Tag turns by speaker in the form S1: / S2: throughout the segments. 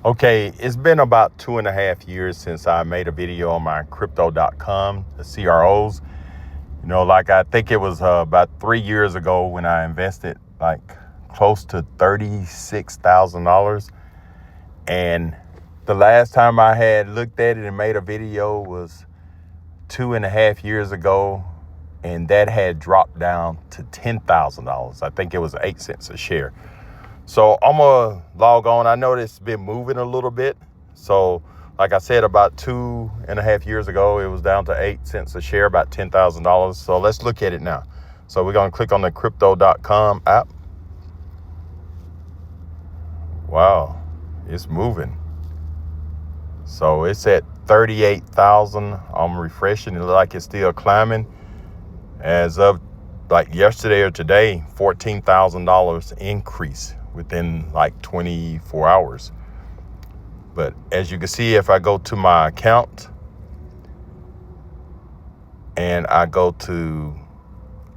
S1: Okay, it's been about 2.5 years since I made a video on my crypto.com, the CROs. Like I think it was about 3 years ago when I invested like close to $36,000. And the last time I had looked at it and made a video was 2.5 years ago. And that had dropped down to $10,000. I think it was 8 cents a share. So I'm going to log on. I know it's been moving a little bit. So like I said, about 2.5 years ago, it was down to 8 cents a share, about $10,000. So let's look at it now. So we're going to click on the crypto.com app. Wow, it's moving. So it's at 38,000. I'm refreshing. It looks like it's still climbing. As of like yesterday or today, $14,000 increase within like 24 hours. But as you can see, if I go to my account and I go to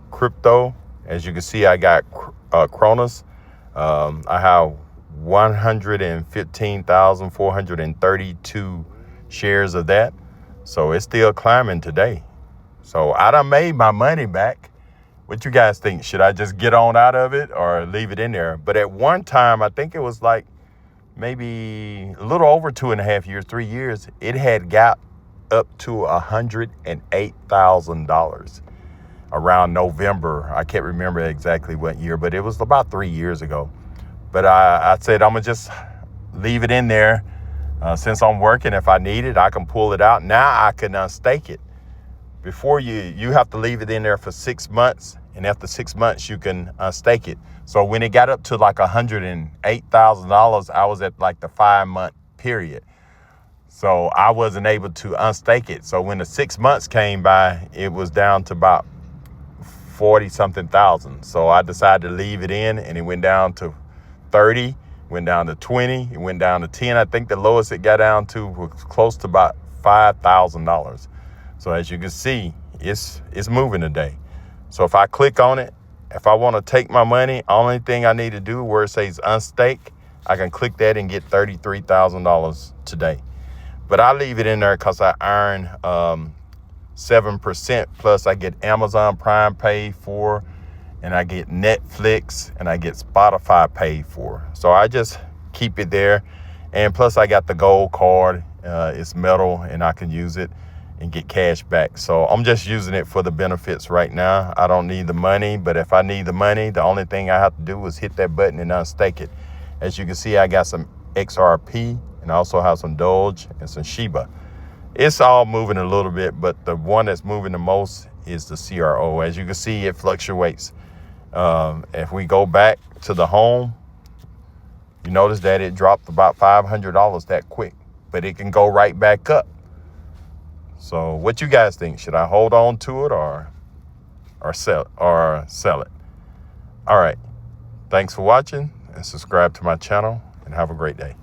S1: crypto, as you can see, I got Kronos. I have 115,432 shares of that. So it's still climbing today. So I done made my money back. What you guys think? Should I just get on out of it or leave it in there? But at one time, I think it was like maybe a little over 2.5 years, 3 years, it had got up to $108,000 around November. I can't remember exactly what year, but it was about 3 years ago. But I said, I'm going to just leave it in there. Since I'm working, if I need it, I can pull it out. Now I can unstake it. Before you have to leave it in there for 6 months. And after 6 months, you can unstake it. So when it got up to like $108,000, I was at like the 5-month period. So I wasn't able to unstake it. So when the 6 months came by, it was down to about 40-something thousand. So I decided to leave it in, and it went down to 30, went down to 20, it went down to 10. I think the lowest it got down to was close to about $5,000. So as you can see, it's moving today. So if I click on it, if I want to take my money, only thing I need to do where it says unstake, I can click that and get $33,000 today. But I leave it in there because I earn 7%, plus I get Amazon Prime paid for, and I get Netflix, and I get Spotify paid for. So I just keep it there. And plus I got the gold card. It's metal, and I can use it and get cash back. So I'm just using it for the benefits right now. I don't need the money, but if I need the money, the only thing I have to do is hit that button and unstake it. As you can see, I got some XRP, and I also have some Doge and some Shiba. It's all moving a little bit, but the one that's moving the most is the CRO. As you can see, it fluctuates. If we go back to the home, you notice that it dropped about $500 that quick, but it can go right back up. So what you guys think? Should I hold on to it or sell it? All right. Thanks for watching, and subscribe to my channel, and have a great day.